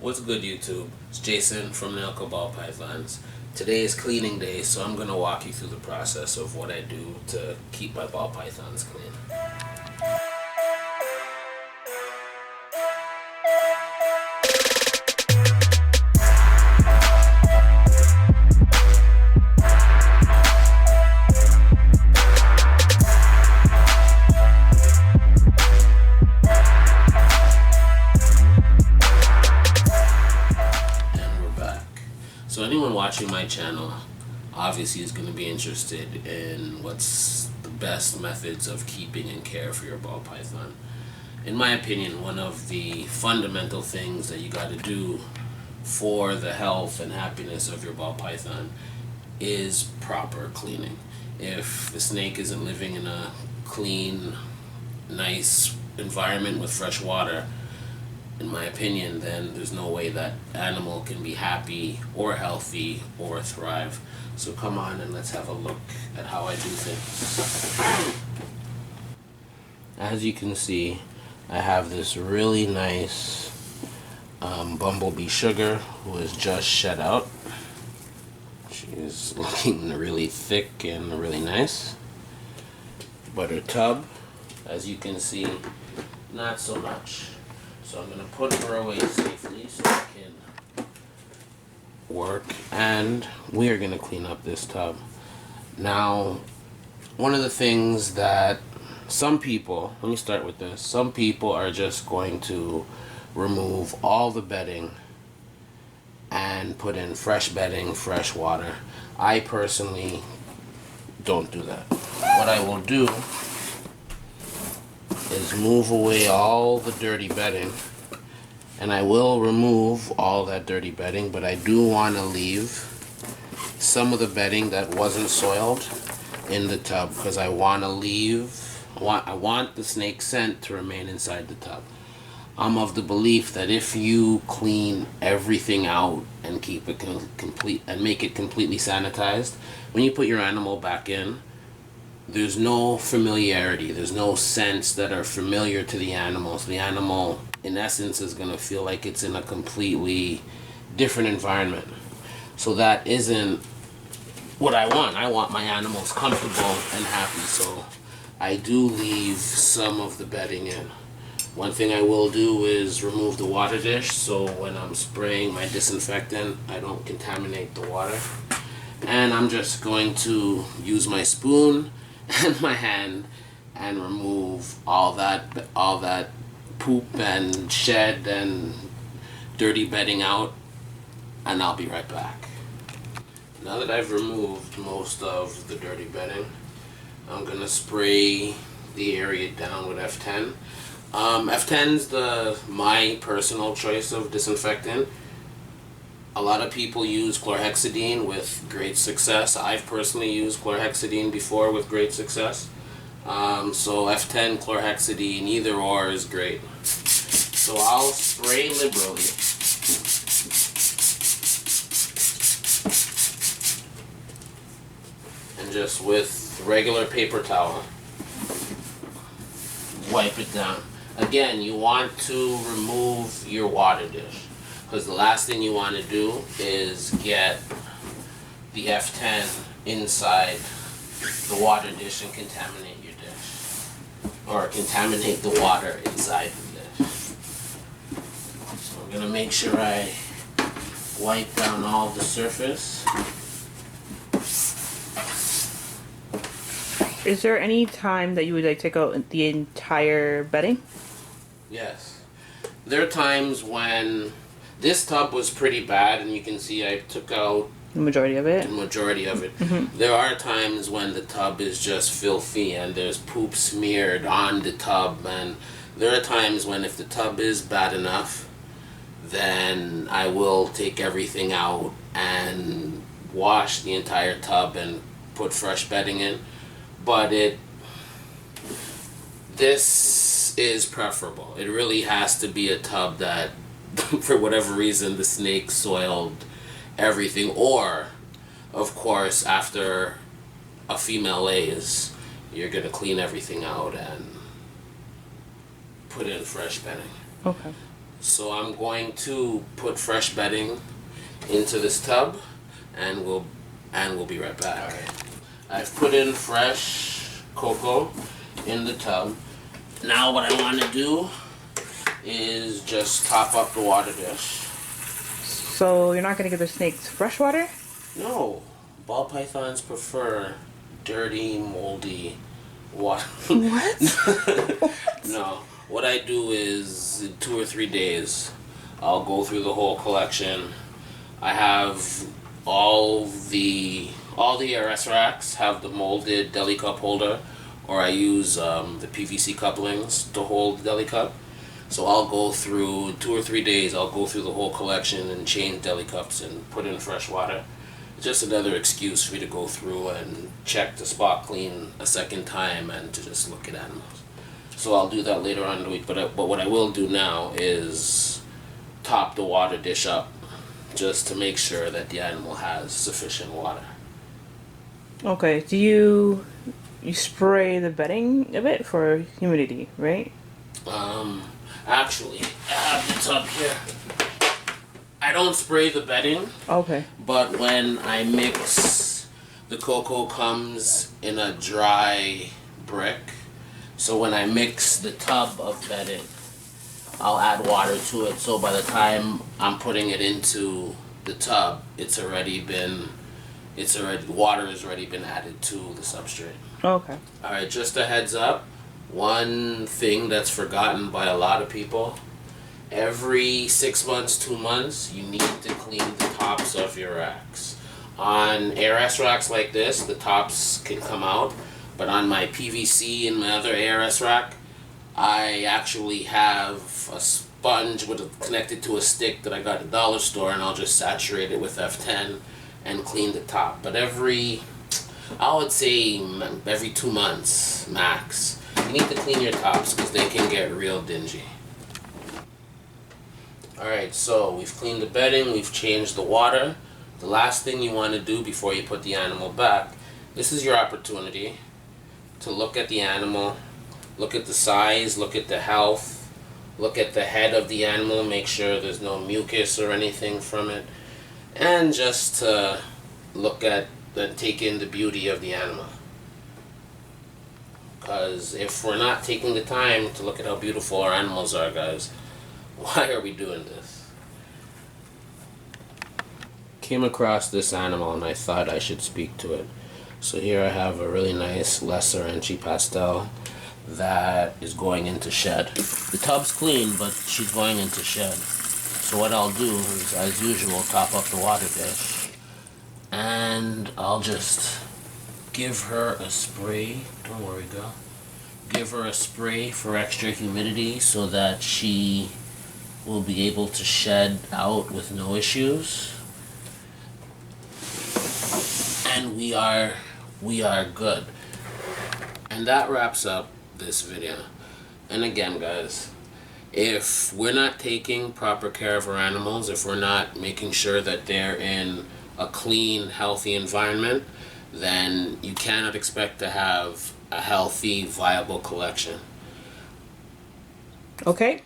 What's good, YouTube? It's Jason from Nyoka Ball Pythons. Today is cleaning day, so I'm going to walk you through the process of what I do to keep my ball pythons clean. So anyone watching my channel obviously is going to be interested in what's the best methods of keeping and care for your ball python. In my opinion, one of the fundamental things that you got to do for the health and happiness of your ball python is proper cleaning. If the snake isn't living in a clean, nice environment with fresh water, in my opinion, then there's no way that animal can be happy or healthy or thrive. So come on and let's have a look at how I do things. As you can see, I have this really nice bumblebee sugar who is just shed out. She's looking really thick and really nice. Butter tub, as you can see, not so much. So I'm going to put her away safely so I can work, and we are going to clean up this tub. Now, one of the things that some people, let me start with this, some people are just going to remove all the bedding and put in fresh bedding, fresh water. I personally don't do that. What I will do is move away all the dirty bedding, and I will remove all that dirty bedding, but I do want to leave some of the bedding that wasn't soiled in the tub because I want to leave, I want the snake scent to remain inside the tub. I'm of the belief that if you clean everything out and keep it complete and make it completely sanitized, when you put your animal back in, there's no familiarity, there's no scents that are familiar to the animal. So the animal, in essence, is going to feel like it's in a completely different environment. So that isn't what I want. I want my animals comfortable and happy. So I do leave some of the bedding in. One thing I will do is remove the water dish, so when I'm spraying my disinfectant, I don't contaminate the water. And I'm just going to use my spoon and my hand and remove all that poop and shed and dirty bedding out, and I'll be right back. Now that I've removed most of the dirty bedding, I'm gonna spray the area down with F10. F10's my personal choice of disinfectant. A lot of people use chlorhexidine with great success. I've personally used chlorhexidine before with great success. So F10, chlorhexidine, either or is great. So I'll spray liberally. And just with regular paper towel, wipe it down. Again, you want to remove your water dish, because the last thing you want to do is get the F10 inside the water dish and contaminate your dish. Or contaminate the water inside the dish. So I'm going to make sure I wipe down all the surface. Is there any time that you would take out the entire bedding? Yes. There are times when this tub was pretty bad, and you can see I took out the majority of it. Mm-hmm. There are times when the tub is just filthy and there's poop smeared on the tub, and there are times when if the tub is bad enough, then I will take everything out and wash the entire tub and put fresh bedding in. But this is preferable. It really has to be a tub that for whatever reason the snake soiled everything, or of course after a female lays, you're gonna clean everything out and put in fresh bedding. Okay. So I'm going to put fresh bedding into this tub, and we'll be right back. All right. I've put in fresh cocoa in the tub. Now what I want to do is just top up the water dish. So you're not gonna give the snakes fresh water? No, ball pythons prefer dirty, moldy water. What? No, what I do is in 2 or 3 days, I'll go through the whole collection. I have all the ARS racks have the molded deli cup holder, or I use the PVC couplings to hold the deli cup. So I'll go through 2 or 3 days. I'll go through the whole collection and change deli cups and put in fresh water. It's just another excuse for me to go through and check the spot clean a second time and to just look at animals. So I'll do that later on in the week. But what I will do now is top the water dish up, just to make sure that the animal has sufficient water. Okay. Do you spray the bedding a bit for humidity, right? Actually, I have the tub here. I don't spray the bedding, Okay. but when I mix, the cocoa comes in a dry brick. So when I mix the tub of bedding, I'll add water to it. So by the time I'm putting it into the tub, water has already been added to the substrate. Okay. Alright, just a heads up. One thing that's forgotten by a lot of people, every 6 months, 2 months, you need to clean the tops of your racks. On ARS racks like this, the tops can come out, but on my PVC and my other ARS rack, I actually have a sponge connected to a stick that I got at the dollar store, and I'll just saturate it with F10 and clean the top. But I would say every 2 months max, you need to clean your tops because they can get real dingy. Alright, so we've cleaned the bedding, we've changed the water. The last thing you want to do before you put the animal back, this is your opportunity to look at the animal, look at the size, look at the health, look at the head of the animal, make sure there's no mucus or anything from it, and just to look at and take in the beauty of the animal. Because if we're not taking the time to look at how beautiful our animals are, guys, why are we doing this? Came across this animal and I thought I should speak to it. So here I have a really nice lesser Enchi pastel that is going into shed. The tub's clean, but she's going into shed. So what I'll do is, as usual, top up the water dish, and I'll just give her a spray. Don't worry, girl. Give her a spray for extra humidity so that she will be able to shed out with no issues. And we are good. And that wraps up this video. And again, guys, if we're not taking proper care of our animals, if we're not making sure that they're in a clean, healthy environment, then you cannot expect to have a healthy, viable collection. Okay.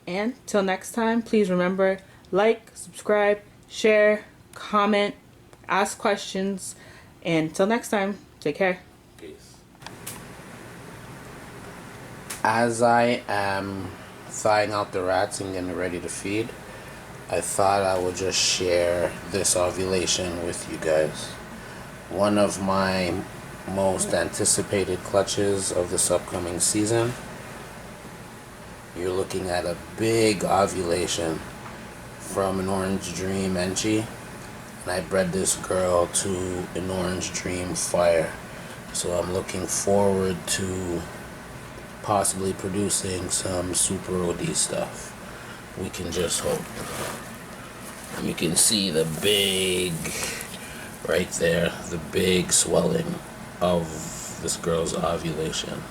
And till next time, please remember, like, subscribe, share, comment, ask questions, and till next time, take care. Peace. As I am thawing out the rats and getting ready to feed, I thought I would just share this ovulation with you guys. One of my most anticipated clutches of this upcoming season. You're looking at a big ovulation from an Orange Dream Enchi, and I bred this girl to an Orange Dream Fire. So I'm looking forward to possibly producing some Super OD stuff. We can just hope. And you can see the big, right there, the big swelling of this girl's ovulation.